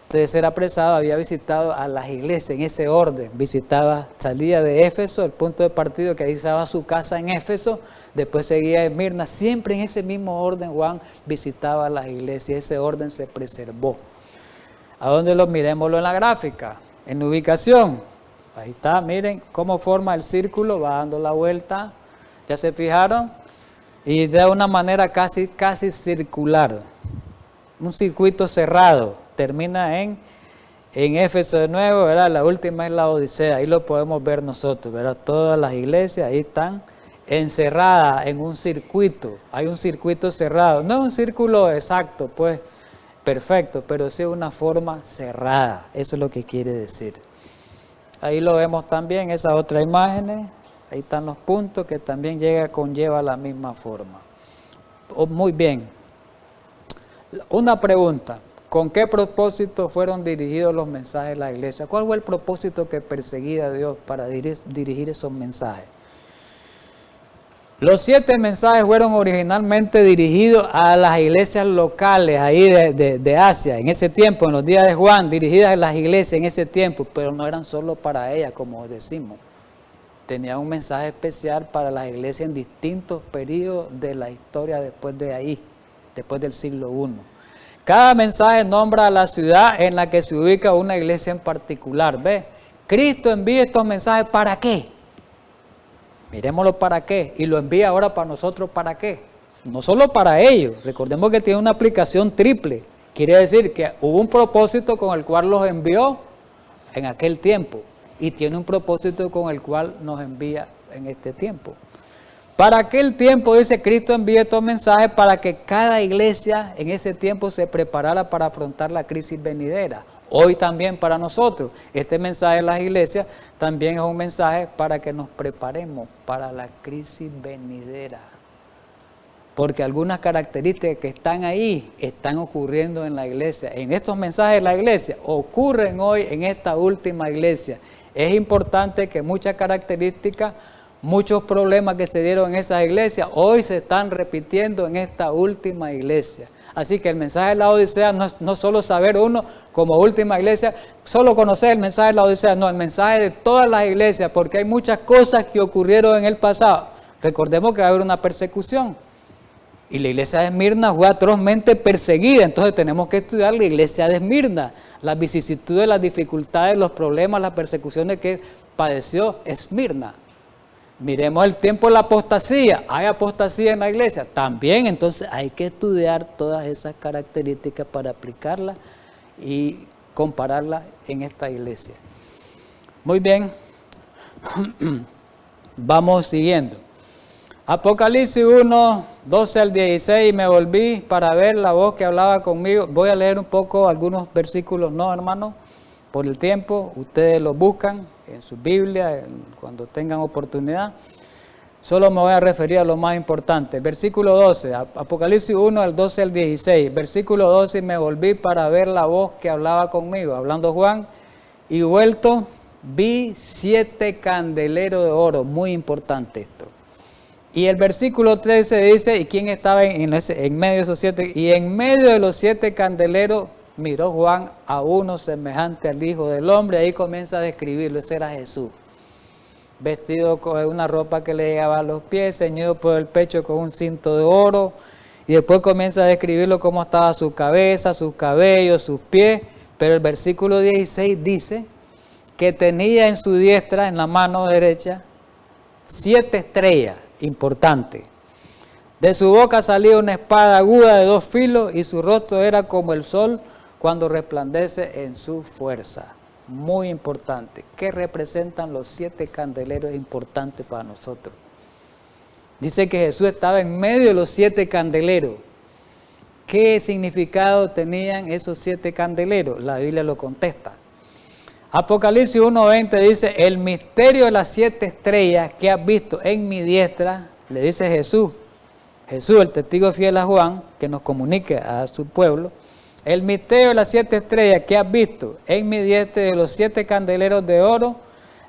antes de ser apresado, había visitado a las iglesias en ese orden. Visitaba, salía de Éfeso, el punto de partida, que ahí estaba su casa en Éfeso, después seguía en Esmirna, siempre en ese mismo orden Juan visitaba a las iglesias, ese orden se preservó. ¿A dónde lo miremoslo en la gráfica? En la ubicación. Ahí está, miren cómo forma el círculo, va dando la vuelta, ¿ya se fijaron? Y de una manera casi circular, un circuito cerrado, termina en Éfeso de nuevo, ¿verdad? La última es la Odisea, ahí lo podemos ver nosotros, ¿verdad? Todas las iglesias ahí están encerradas en un circuito, hay un circuito cerrado, no es un círculo exacto, pues, perfecto, pero sí una forma cerrada, eso es lo que quiere decir. Ahí lo vemos también, esas otras imágenes, ahí están los puntos que también conlleva la misma forma. Muy bien. Una pregunta, ¿con qué propósito fueron dirigidos los mensajes de la iglesia? ¿Cuál fue el propósito que perseguía Dios para dirigir esos mensajes? Los 7 mensajes fueron originalmente dirigidos a las iglesias locales ahí de Asia, en ese tiempo, en los días de Juan, dirigidas a las iglesias en ese tiempo, pero no eran solo para ellas, como decimos. Tenía un mensaje especial para las iglesias en distintos periodos de la historia después de ahí, después del siglo I. Cada mensaje nombra a la ciudad en la que se ubica una iglesia en particular. ¿Ve? Cristo envía estos mensajes ¿para qué? Miremoslo para qué. Y lo envía ahora para nosotros ¿para qué? No solo para ellos. Recordemos que tiene una aplicación triple. Quiere decir que hubo un propósito con el cual los envió en aquel tiempo. Y tiene un propósito con el cual nos envía en este tiempo. Para aquel tiempo, dice, Cristo envía estos mensajes para que cada iglesia en ese tiempo se preparara para afrontar la crisis venidera. Hoy también para nosotros, este mensaje de las iglesias también es un mensaje para que nos preparemos para la crisis venidera. Porque algunas características que están ahí están ocurriendo en la iglesia. En estos mensajes de la iglesia ocurren hoy en esta última iglesia. Es importante que muchas características, muchos problemas que se dieron en esas iglesias, hoy se están repitiendo en esta última iglesia. Así que el mensaje de la Odisea no solo saber uno como última iglesia, solo conocer el mensaje de la Odisea, no, el mensaje de todas las iglesias, porque hay muchas cosas que ocurrieron en el pasado. Recordemos que va a haber una persecución. Y la iglesia de Esmirna fue atrozmente perseguida, entonces tenemos que estudiar la iglesia de Esmirna, las vicisitudes, las dificultades, los problemas, las persecuciones que padeció Esmirna. Miremos el tiempo de la apostasía. ¿Hay apostasía en la iglesia? También, entonces hay que estudiar todas esas características para aplicarlas y compararlas en esta iglesia. Muy bien, vamos siguiendo. Apocalipsis 1, 12 al 16, me volví para ver la voz que hablaba conmigo. Voy a leer un poco algunos versículos, no hermano, por el tiempo, ustedes los buscan en su Biblia, cuando tengan oportunidad. Solo me voy a referir a lo más importante. Versículo 12, Apocalipsis 1, al 12 al 16. Versículo 12, me volví para ver la voz que hablaba conmigo, hablando Juan, y vuelto vi 7 candeleros de oro, muy importante esto. Y el versículo 13 dice, ¿y quién estaba en medio de esos 7? Y en medio de los 7 candeleros miró Juan a uno semejante al Hijo del Hombre. Ahí comienza a describirlo, ese era Jesús. Vestido con una ropa que le llegaba a los pies, ceñido por el pecho con un cinto de oro. Y después comienza a describirlo cómo estaba su cabeza, sus cabellos, sus pies. Pero el versículo 16 dice que tenía en su diestra, en la mano derecha, 7 estrellas. Importante. De su boca salía una espada aguda de 2 filos y su rostro era como el sol cuando resplandece en su fuerza. Muy importante. ¿Qué representan los 7 candeleros importantes para nosotros? Dice que Jesús estaba en medio de los 7 candeleros. ¿Qué significado tenían esos 7 candeleros? La Biblia lo contesta. Apocalipsis 1:20 dice, el misterio de las 7 estrellas que has visto en mi diestra, le dice Jesús, el testigo fiel a Juan, que nos comunique a su pueblo, el misterio de las 7 estrellas que has visto en mi diestra de los 7 candeleros de oro,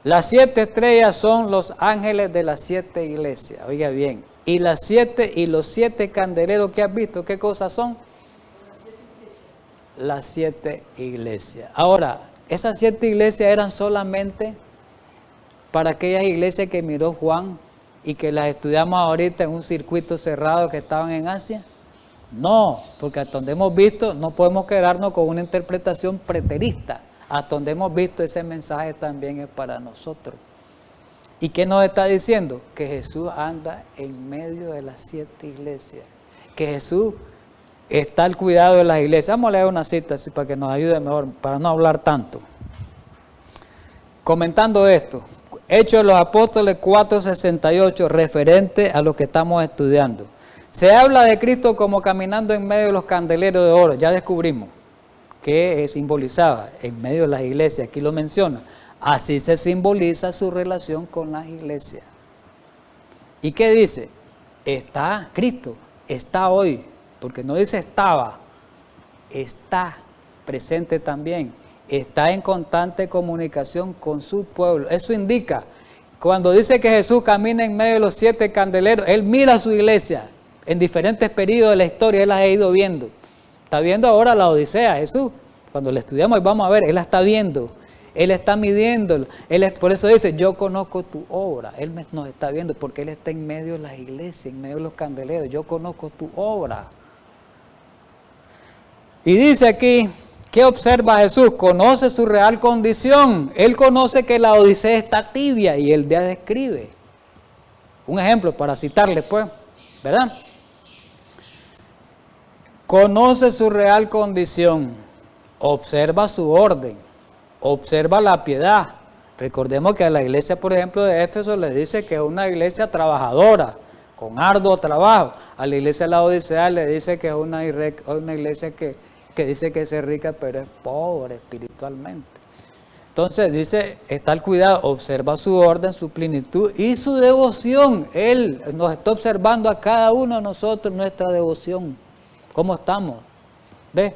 las 7 estrellas son los ángeles de las 7 iglesias, oiga bien, y los 7 candeleros que has visto, ¿qué cosas son? Las 7 iglesias. Ahora, esas 7 iglesias eran solamente para aquellas iglesias que miró Juan y que las estudiamos ahorita en un circuito cerrado que estaban en Asia. No, porque hasta donde hemos visto no podemos quedarnos con una interpretación preterista. Hasta donde hemos visto ese mensaje también es para nosotros. ¿Y qué nos está diciendo? Que Jesús anda en medio de las 7 iglesias. Que Jesús está al cuidado de las iglesias. Vamos a leer una cita así para que nos ayude mejor, para no hablar tanto. Comentando esto, Hechos de los Apóstoles 4:68, referente a lo que estamos estudiando. Se habla de Cristo como caminando en medio de los candeleros de oro. Ya descubrimos que simbolizaba en medio de las iglesias. Aquí lo menciona. Así se simboliza su relación con las iglesias. ¿Y qué dice? Está Cristo, está hoy. Porque no dice estaba, está presente también, está en constante comunicación con su pueblo. Eso indica Cuando dice que Jesús camina en medio de los 7 candeleros, Él mira a su iglesia en diferentes periodos de la historia, Él las ha ido viendo. Está viendo ahora la Odisea, Jesús. Cuando la estudiamos y vamos a ver, Él la está viendo. Él está midiéndolo. Por eso dice, yo conozco tu obra. Él nos está viendo porque Él está en medio de las iglesias, en medio de los candeleros. Yo conozco tu obra. Y dice aquí, ¿qué observa Jesús? Conoce su real condición. Él conoce que la Odisea está tibia y Él ya describe. Un ejemplo para citarle, pues, ¿verdad? Conoce su real condición. Observa su orden. Observa la piedad. Recordemos que a la iglesia, por ejemplo, de Éfeso le dice que es una iglesia trabajadora, con arduo trabajo. A la iglesia de la Odisea le dice que es una iglesia que dice que es rica, pero es pobre espiritualmente. Entonces dice, está el cuidado, observa su orden, su plenitud y su devoción. Él nos está observando a cada uno de nosotros nuestra devoción. ¿Cómo estamos? ¿Ves?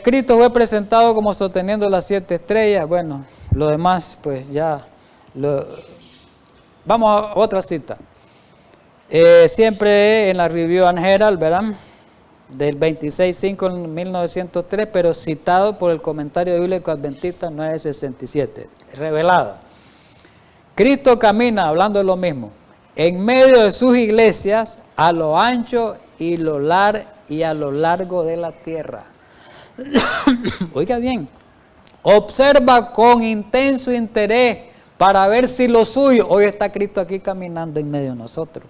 Cristo fue presentado como sosteniendo las 7 estrellas. Bueno, lo demás pues ya vamos a otra cita. Siempre en la Review and Herald, ¿verdad? Del 26.5 en 1903, pero citado por el comentario bíblico adventista 967, revelado. Cristo camina, hablando de lo mismo, en medio de sus iglesias, a lo ancho y a lo largo de la tierra. Oiga bien, observa con intenso interés para ver si lo suyo, hoy está Cristo aquí caminando en medio de nosotros,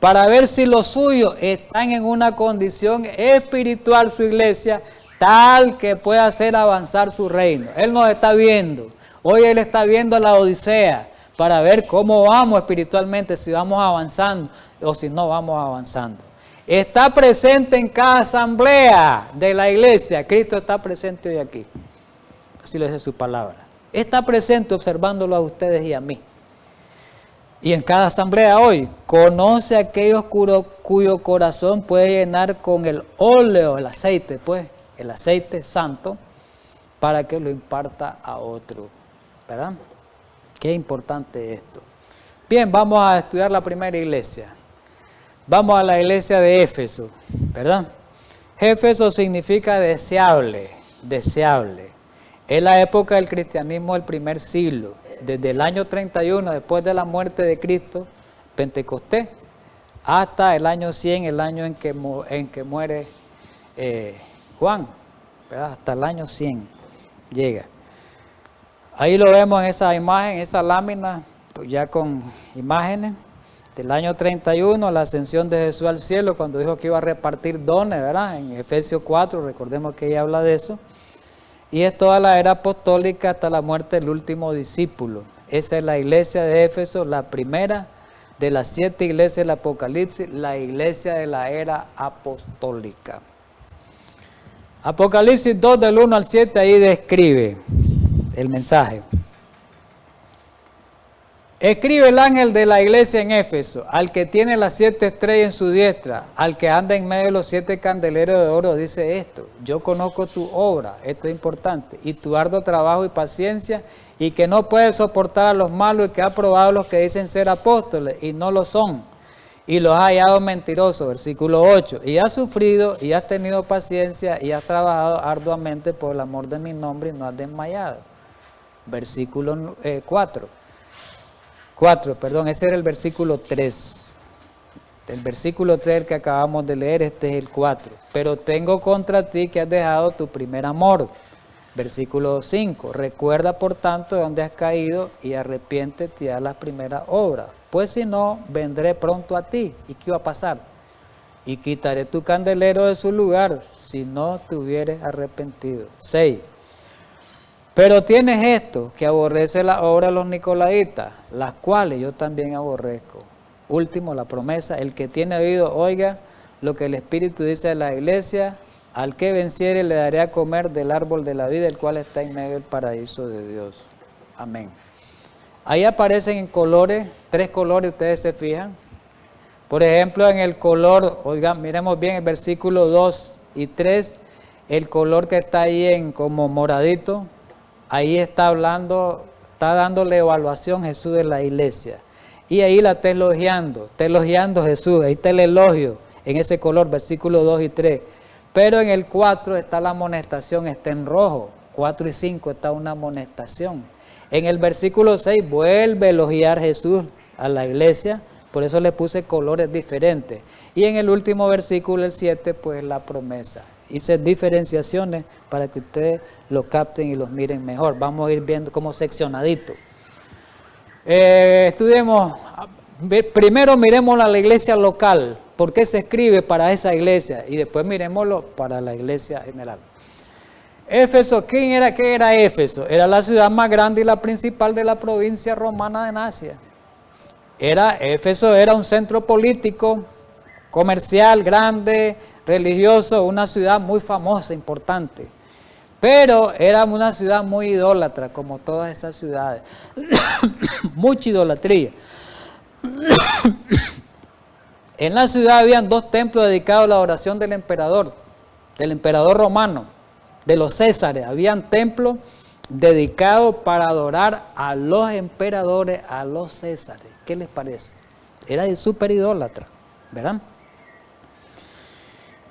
para ver si los suyos están en una condición espiritual, su iglesia, tal que pueda hacer avanzar su reino. Él nos está viendo, hoy Él está viendo la Odisea, para ver cómo vamos espiritualmente, si vamos avanzando o si no vamos avanzando. Está presente en cada asamblea de la iglesia. Cristo está presente hoy aquí. Así lo dice su palabra. Está presente observándolo a ustedes y a mí. Y en cada asamblea hoy, conoce a aquellos cuyo corazón puede llenar con el óleo, el aceite, pues, el aceite santo, para que lo imparta a otro. ¿Verdad? Qué importante esto. Bien, vamos a estudiar la primera iglesia. Vamos a la iglesia de Éfeso, ¿verdad? Éfeso significa deseable, deseable. Es la época del cristianismo del primer siglo, desde el año 31 después de la muerte de Cristo, Pentecostés, hasta el año 100, el año en que muere Juan, ¿verdad? Hasta el año 100 llega. Ahí lo vemos en esa imagen, esa lámina, pues ya con imágenes. Del año 31, la ascensión de Jesús al cielo, cuando dijo que iba a repartir dones, ¿verdad? En Efesios 4, recordemos que ella habla de eso. Y es toda la era apostólica hasta la muerte del último discípulo. Esa es la iglesia de Éfeso, la primera de las 7 iglesias del Apocalipsis, la iglesia de la era apostólica. Apocalipsis 2, del 1 al 7, ahí describe el mensaje. Escribe el ángel de la iglesia en Éfeso, al que tiene las 7 estrellas en su diestra, al que anda en medio de los 7 candeleros de oro, dice esto: yo conozco tu obra, esto es importante, y tu arduo trabajo y paciencia, y que no puedes soportar a los malos, y que has probado a los que dicen ser apóstoles y no lo son, y los has hallado mentirosos, versículo 8, y has sufrido, y has tenido paciencia, y has trabajado arduamente por el amor de mi nombre, y no has desmayado. Versículo 4, ese era el versículo 3. El versículo 3 que acabamos de leer, este es el 4. Pero tengo contra ti que has dejado tu primer amor. Versículo 5. Recuerda por tanto de dónde has caído y arrepiéntete y haz las primeras obras. Pues si no, vendré pronto a ti. ¿Y qué va a pasar? Y quitaré tu candelero de su lugar si no te hubieres arrepentido. 6. Pero tienes esto, que aborrece la obra de los nicolaitas, las cuales yo también aborrezco. Último, la promesa: el que tiene oído, oiga lo que el Espíritu dice a la iglesia. Al que venciere le daré a comer del árbol de la vida, el cual está en medio del paraíso de Dios. Amén. Ahí aparecen en colores, 3 colores, ustedes se fijan. Por ejemplo, en el color, oigan, miremos bien el versículo 2 y 3, el color que está ahí en como moradito. Ahí está hablando está dándole evaluación Jesús de la iglesia. Y ahí la está elogiando Jesús, ahí está el elogio en ese color, versículos 2 y 3. Pero en el 4 está la amonestación, está en rojo. 4 y 5 está una amonestación. En el versículo 6 vuelve a elogiar Jesús a la iglesia, por eso le puse colores diferentes. Y en el último versículo, el 7, pues la promesa. Hice diferenciaciones para que ustedes lo capten y los miren mejor. Vamos a ir viendo como seccionadito. Estudiemos, primero miremos a la iglesia local, por qué se escribe para esa iglesia, y después miremoslo para la iglesia general. Éfeso, ¿qué era Éfeso? Era la ciudad más grande y la principal de la provincia romana de Asia. Éfeso era un centro político, comercial, grande, religioso, una ciudad muy famosa, importante. Pero era una ciudad muy idólatra, como todas esas ciudades. Mucha idolatría. En la ciudad habían 2 templos dedicados a la oración del emperador romano, de los Césares. Habían templos dedicados para adorar a los emperadores, a los Césares. ¿Qué les parece? Era súper idólatra, ¿verdad?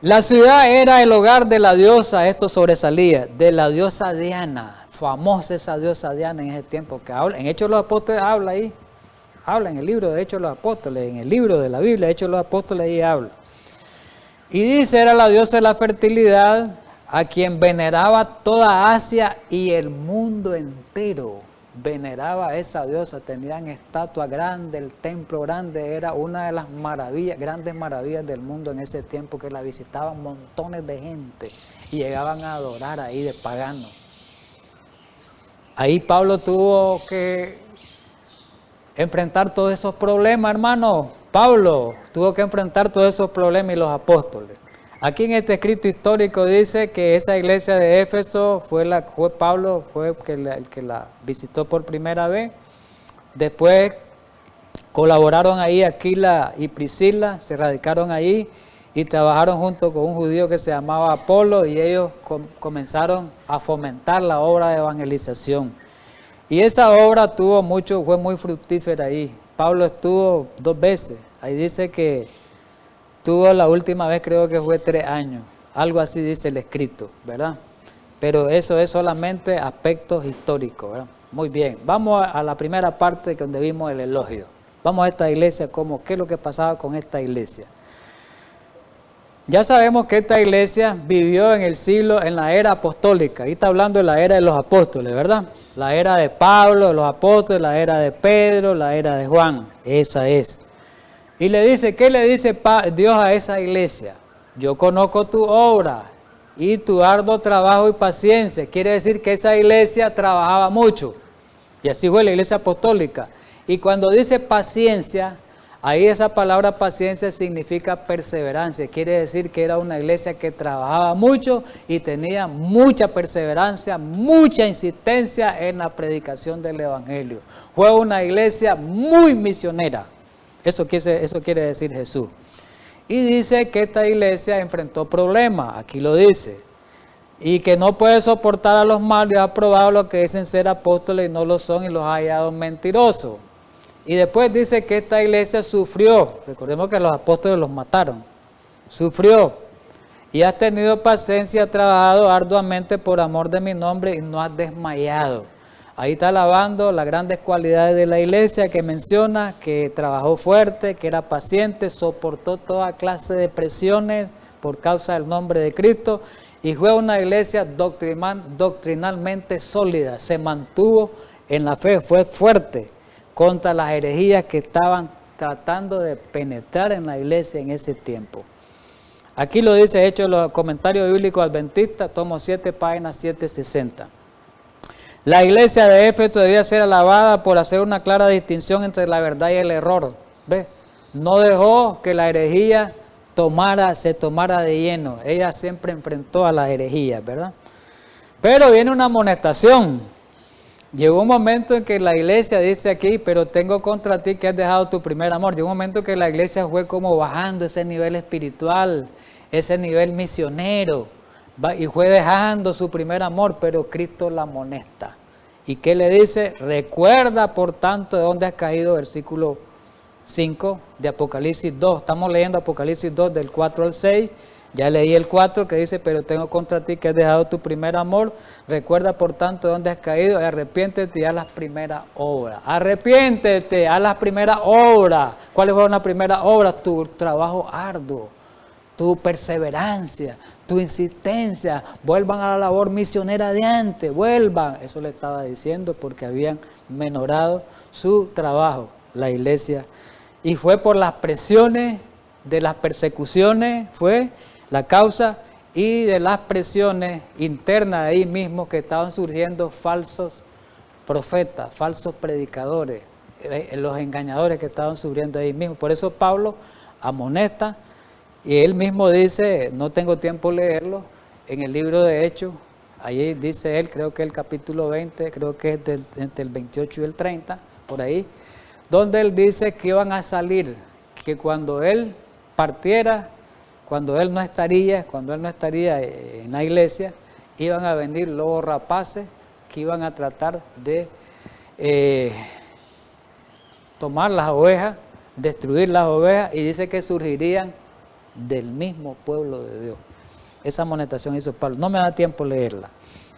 La ciudad era el hogar de la diosa, esto sobresalía, de la diosa Diana, famosa esa diosa Diana en ese tiempo, que habla, en Hechos de los Apóstoles habla ahí, habla en el libro de Hechos de los Apóstoles, en el libro de la Biblia, Hechos de los Apóstoles, ahí habla. Y dice, era la diosa de la fertilidad, a quien veneraba toda Asia y el mundo entero. Veneraba a esa diosa, tenían estatua grande, el templo grande, era una de las maravillas, grandes maravillas del mundo en ese tiempo, que la visitaban montones de gente y llegaban a adorar ahí de paganos. Ahí Pablo tuvo que enfrentar todos esos problemas, hermano. Pablo tuvo que enfrentar todos esos problemas y los apóstoles. Aquí en este escrito histórico dice que esa iglesia de Éfeso Pablo fue el que la visitó por primera vez. Después colaboraron ahí Aquila y Priscila, se radicaron ahí y trabajaron junto con un judío que se llamaba Apolo, y ellos comenzaron a fomentar la obra de evangelización. Y esa obra fue muy fructífera ahí. Pablo estuvo 2 veces. Ahí dice que tuvo la última vez, creo que fue 3 años, algo así dice el escrito, ¿verdad? Pero eso es solamente aspectos históricos, ¿verdad? Muy bien, vamos a la primera parte donde vimos el elogio. Vamos a esta iglesia, ¿qué es lo que pasaba con esta iglesia? Ya sabemos que esta iglesia vivió en la era apostólica. Ahí está hablando de la era de los apóstoles, ¿verdad? La era de Pablo, de los apóstoles, la era de Pedro, la era de Juan, esa es. Y le dice, ¿qué le dice Dios a esa iglesia? Yo conozco tu obra y tu arduo trabajo y paciencia. Quiere decir que esa iglesia trabajaba mucho. Y así fue la iglesia apostólica. Y cuando dice paciencia, ahí esa palabra paciencia significa perseverancia. Quiere decir que era una iglesia que trabajaba mucho y tenía mucha perseverancia, mucha insistencia en la predicación del evangelio. Fue una iglesia muy misionera. Eso quiere decir Jesús. Y dice que esta iglesia enfrentó problemas, aquí lo dice, y que no puede soportar a los malos y ha probado lo que dicen ser apóstoles y no lo son, y los ha hallado mentirosos. Y después dice que esta iglesia sufrió, recordemos que los apóstoles los mataron, sufrió, y has tenido paciencia, has trabajado arduamente por amor de mi nombre y no has desmayado. Ahí está alabando las grandes cualidades de la iglesia, que menciona que trabajó fuerte, que era paciente, soportó toda clase de presiones por causa del nombre de Cristo, y fue una iglesia doctrinalmente sólida, se mantuvo en la fe, fue fuerte contra las herejías que estaban tratando de penetrar en la iglesia en ese tiempo. Aquí lo dice, hecho los comentarios bíblicos adventistas, tomo 7, página 760. La iglesia de Éfeso debía ser alabada por hacer una clara distinción entre la verdad y el error. ¿Ve? No dejó que la herejía se tomara de lleno. Ella siempre enfrentó a las herejías, ¿verdad? Pero viene una amonestación. Llegó un momento en que la iglesia dice aquí, pero tengo contra ti que has dejado tu primer amor. Llegó un momento en que la iglesia fue como bajando ese nivel espiritual, ese nivel misionero, y fue dejando su primer amor, pero Cristo la amonesta ¿Y qué le dice? Recuerda, por tanto, de dónde has caído, versículo 5 de Apocalipsis 2. Estamos leyendo Apocalipsis 2 del 4 al 6. Ya leí el 4 que dice, pero tengo contra ti que has dejado tu primer amor. Recuerda, por tanto, de dónde has caído y arrepiéntete y haz las primeras obras. Arrepiéntete, haz las primeras obras. ¿Cuáles fueron las primeras obras? Tu trabajo arduo, tu perseverancia, tu insistencia. Vuelvan a la labor misionera de antes, vuelvan. Eso le estaba diciendo porque habían menorado su trabajo, la iglesia. Y fue por las presiones de las persecuciones, fue la causa, y de las presiones internas de ahí mismo que estaban surgiendo falsos profetas, falsos predicadores, los engañadores que estaban surgiendo ahí mismo. Por eso Pablo amonesta, y él mismo dice, no tengo tiempo de leerlo, en el libro de Hechos, ahí dice él, creo que el capítulo 20, creo que es entre el 28 y el 30, por ahí, donde él dice que iban a salir, que cuando él partiera, cuando él no estaría en la iglesia, iban a venir lobos rapaces que iban a tratar de tomar las ovejas, destruir las ovejas, y dice que surgirían del mismo pueblo de Dios. Esa amonestación hizo Pablo. No me da tiempo leerla,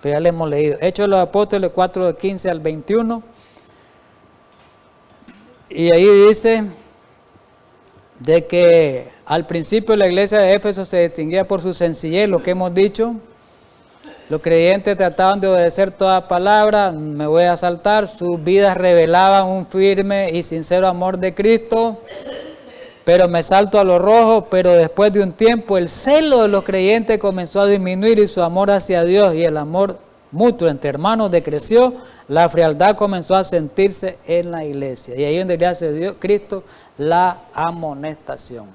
pero ya la hemos leído. Hechos de los Apóstoles 4, de 15 al 21. Y ahí dice de que al principio la iglesia de Éfeso se distinguía por su sencillez, lo que hemos dicho. Los creyentes trataban de obedecer toda palabra, me voy a saltar, sus vidas revelaban un firme y sincero amor de Cristo, pero me salto a lo rojo. Pero después de un tiempo el celo de los creyentes comenzó a disminuir y su amor hacia Dios y el amor mutuo entre hermanos decreció, la frialdad comenzó a sentirse en la iglesia. Y ahí donde le hace Dios, Cristo, la amonestación.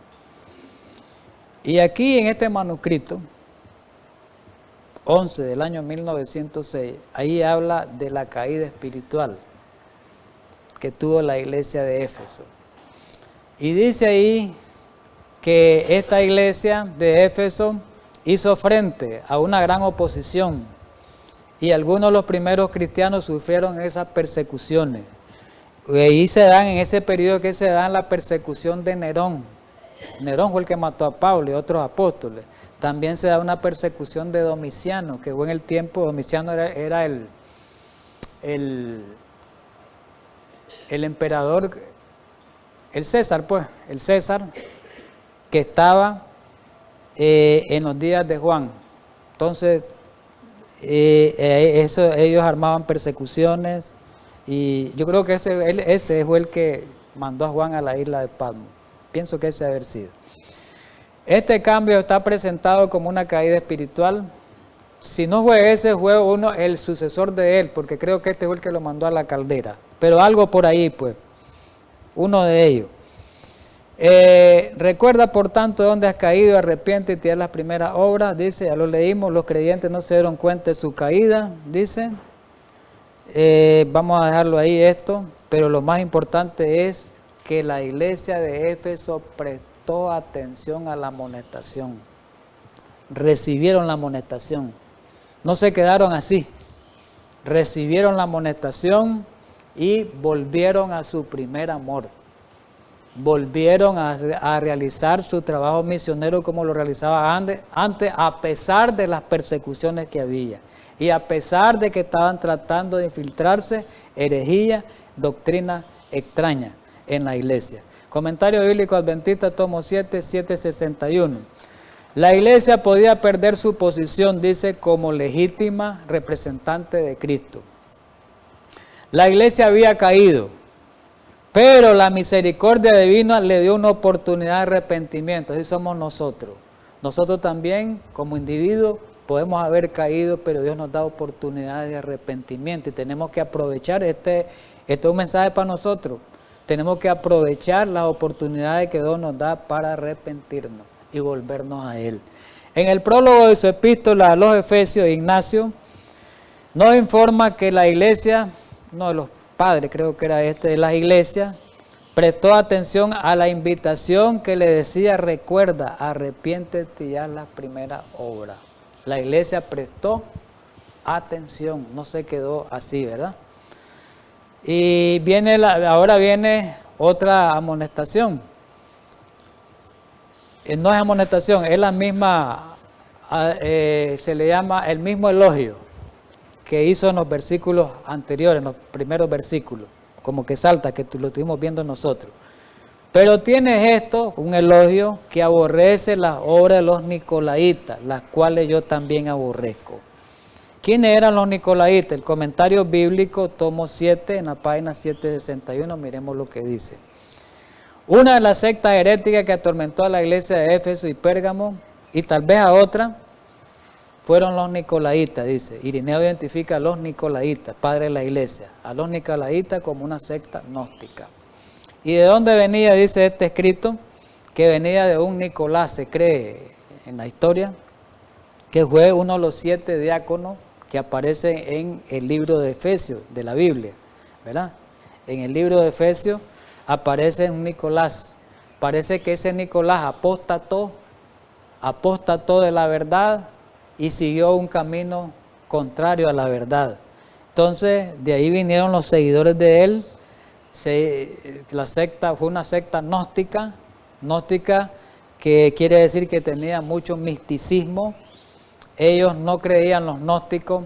Y aquí en este manuscrito, 11 del año 1906, ahí habla de la caída espiritual que tuvo la iglesia de Éfeso. Y dice ahí que esta iglesia de Éfeso hizo frente a una gran oposición. Y algunos de los primeros cristianos sufrieron esas persecuciones. Y ahí se dan, en ese periodo que se dan, la persecución de Nerón. Nerón fue el que mató a Pablo y otros apóstoles. También se da una persecución de Domiciano, que fue en el tiempo, Domiciano era el emperador, el César, pues, el César, que estaba en los días de Juan. Entonces, ellos armaban persecuciones, y yo creo que ese fue el que mandó a Juan a la isla de Patmos. Pienso que ese debe haber sido. Este cambio está presentado como una caída espiritual. Si no fue ese, fue el sucesor de él, porque creo que este fue el que lo mandó a la caldera. Pero algo por ahí, pues, uno de ellos. Recuerda, por tanto, de dónde has caído, arrepiéntete y haz las primeras obras. Dice, ya lo leímos, los creyentes no se dieron cuenta de su caída, dice. Vamos a dejarlo ahí esto, pero lo más importante es que la iglesia de Éfeso prestó atención a la amonestación. Recibieron la amonestación. No se quedaron así. Recibieron la amonestación y volvieron a su primer amor. Volvieron a realizar su trabajo misionero como lo realizaba antes, a pesar de las persecuciones que había. Y a pesar de que estaban tratando de infiltrarse herejía, doctrina extraña en la iglesia. Comentario bíblico adventista, tomo 7, 761. La iglesia podía perder su posición, dice, como legítima representante de Cristo. La iglesia había caído, pero la misericordia divina le dio una oportunidad de arrepentimiento. Así somos nosotros. Nosotros también, como individuos, podemos haber caído, pero Dios nos da oportunidades de arrepentimiento y tenemos que aprovechar. Este es un mensaje para nosotros. Tenemos que aprovechar las oportunidades que Dios nos da para arrepentirnos y volvernos a Él. En el prólogo de su epístola a los Efesios, Ignacio nos informa que la iglesia, uno de los padres, creo que era de las iglesias, prestó atención a la invitación que le decía, recuerda, arrepiéntete y haz las primeras obras. La iglesia prestó atención, no se quedó así, ¿verdad? Y ahora viene otra amonestación. No es amonestación, es la misma, se le llama el mismo elogio que hizo en los versículos anteriores, en los primeros versículos, como que salta, que lo estuvimos viendo nosotros. Pero tiene esto, un elogio que aborrece las obras de los nicolaitas, las cuales yo también aborrezco. ¿Quiénes eran los nicolaitas? El comentario bíblico, tomo 7, en la página 761, miremos lo que dice. Una de las sectas heréticas que atormentó a la iglesia de Éfeso y Pérgamo, y tal vez a otra, fueron los nicolaitas, dice. Irineo identifica a los nicolaitas, padre de la iglesia, a los nicolaitas como una secta gnóstica. ¿Y de dónde venía? Dice este escrito, que venía de un Nicolás, se cree en la historia, que fue uno de los 7 diáconos que aparecen en el libro de Efesios, de la Biblia, ¿verdad? En el libro de Efesios aparece un Nicolás. Parece que ese Nicolás apostató de la verdad y siguió un camino contrario a la verdad. Entonces, de ahí vinieron los seguidores de él. La secta fue una secta gnóstica que quiere decir que tenía mucho misticismo. Ellos no creían, los gnósticos,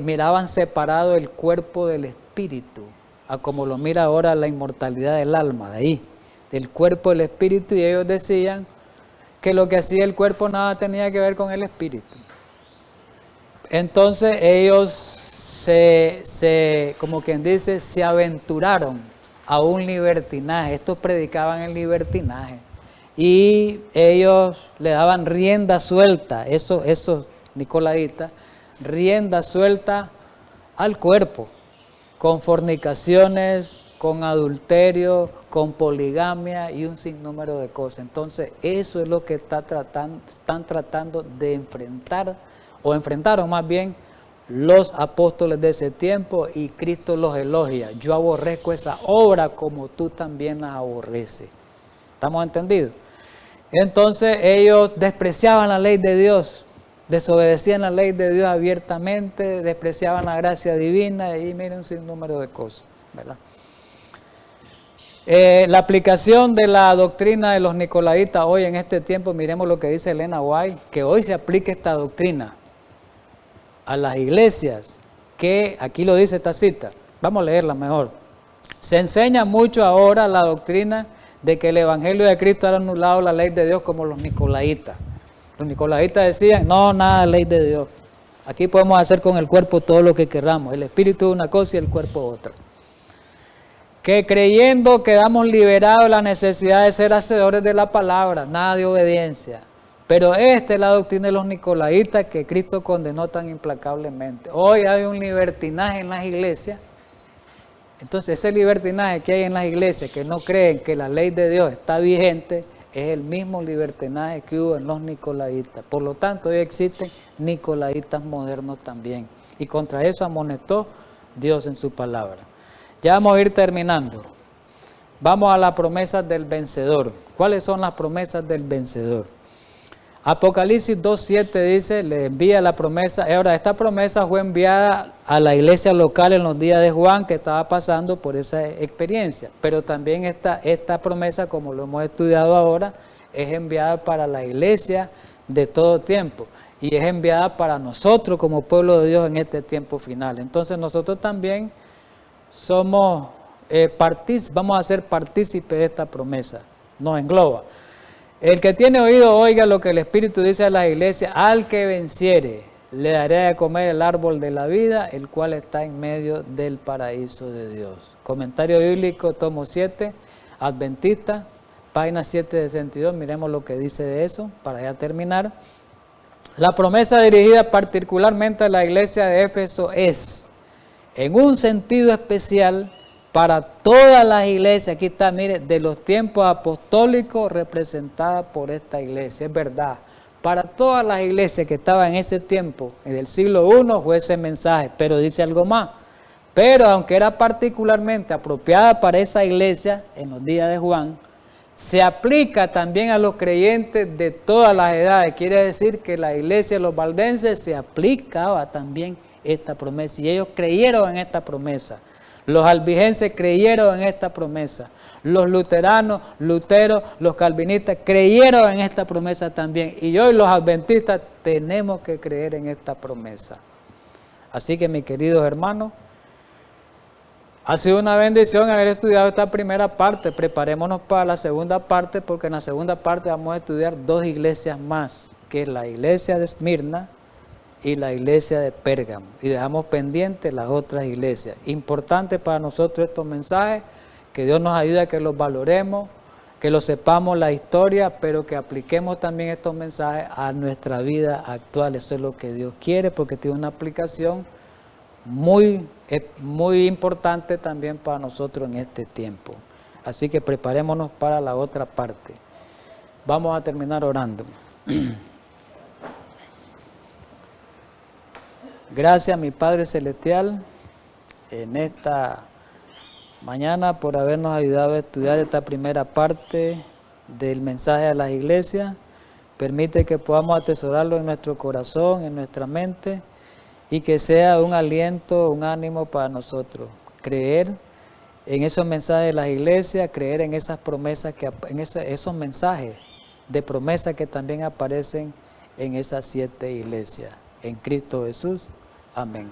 miraban separado el cuerpo del espíritu, a como lo mira ahora la inmortalidad del alma, de ahí, del cuerpo del espíritu, y ellos decían que lo que hacía el cuerpo nada tenía que ver con el espíritu. Entonces ellos como quien dice, se aventuraron a un libertinaje. Estos predicaban el libertinaje y ellos le daban rienda suelta, esos nicolaitas, rienda suelta al cuerpo, con fornicaciones, con adulterio, con poligamia y un sinnúmero de cosas. Entonces eso es lo que están tratando de enfrentar, o enfrentaron más bien los apóstoles de ese tiempo, y Cristo los elogia. Yo aborrezco esa obra como tú también las aborreces. ¿Estamos entendidos? Entonces ellos despreciaban la ley de Dios, desobedecían la ley de Dios abiertamente, despreciaban la gracia divina, y miren un sinnúmero de cosas, ¿verdad? La aplicación de la doctrina de los nicolaitas hoy en este tiempo, miremos lo que dice Elena White, que hoy se aplica esta doctrina a las iglesias, que aquí lo dice esta cita, vamos a leerla mejor. Se enseña mucho ahora la doctrina de que el evangelio de Cristo ha anulado la ley de Dios, como los nicolaitas. Los nicolaitas decían, no, nada de ley de Dios. Aquí podemos hacer con el cuerpo todo lo que queramos. El espíritu es una cosa y el cuerpo otra. Que creyendo quedamos liberados de la necesidad de ser hacedores de la palabra, nada de obediencia. Pero esta es la doctrina de los nicolaitas que Cristo condenó tan implacablemente. Hoy hay un libertinaje en las iglesias. Entonces ese libertinaje que hay en las iglesias, que no creen que la ley de Dios está vigente, es el mismo libertinaje que hubo en los nicolaitas. Por lo tanto, hoy existen nicolaitas modernos también. Y contra eso amonestó Dios en su palabra. Ya vamos a ir terminando. Vamos a las promesas del vencedor. ¿Cuáles son las promesas del vencedor? Apocalipsis 2:7 dice, le envía la promesa. Ahora, esta promesa fue enviada a la iglesia local en los días de Juan, que estaba pasando por esa experiencia. Pero también esta promesa, como lo hemos estudiado ahora, es enviada para la iglesia de todo tiempo. Y es enviada para nosotros como pueblo de Dios en este tiempo final. Entonces nosotros también somos vamos a ser partícipes de esta promesa. Nos engloba. El que tiene oído, oiga lo que el Espíritu dice a las iglesias. Al que venciere, le daré de comer el árbol de la vida, el cual está en medio del paraíso de Dios. Comentario bíblico, tomo 7, Adventista, página 762. Miremos lo que dice de eso, para ya terminar. La promesa dirigida particularmente a la iglesia de Éfeso es, en un sentido especial, para todas las iglesias. Aquí está, mire, de los tiempos apostólicos representada por esta iglesia. Es verdad, para todas las iglesias que estaban en ese tiempo, en el siglo I, fue ese mensaje. Pero dice algo más. Pero aunque era particularmente apropiada para esa iglesia en los días de Juan, se aplica también a los creyentes de todas las edades. Quiere decir que la iglesia de los valdenses se aplicaba también esta promesa, y ellos creyeron en esta promesa. Los albigenses creyeron en esta promesa. Los luteranos, Lutero, los calvinistas creyeron en esta promesa también. Y hoy los adventistas tenemos que creer en esta promesa. Así que, mis queridos hermanos, ha sido una bendición haber estudiado esta primera parte. Preparémonos para la segunda parte, porque en la segunda parte vamos a estudiar 2 iglesias más, que es la iglesia de Esmirna y la iglesia de Pérgamo. Y dejamos pendientes las otras iglesias. Importante para nosotros estos mensajes, que Dios nos ayude a que los valoremos, que lo sepamos la historia, pero que apliquemos también estos mensajes a nuestra vida actual. Eso es lo que Dios quiere, porque tiene una aplicación muy importante también para nosotros en este tiempo. Así que preparémonos para la otra parte. Vamos a terminar orando. Gracias, mi Padre Celestial, en esta mañana por habernos ayudado a estudiar esta primera parte del mensaje a las iglesias. Permite que podamos atesorarlo en nuestro corazón, en nuestra mente, y que sea un aliento, un ánimo para nosotros. Creer en esos mensajes de las iglesias, creer en esas promesas, esos mensajes de promesa que también aparecen en esas 7 iglesias. En Cristo Jesús. Amén.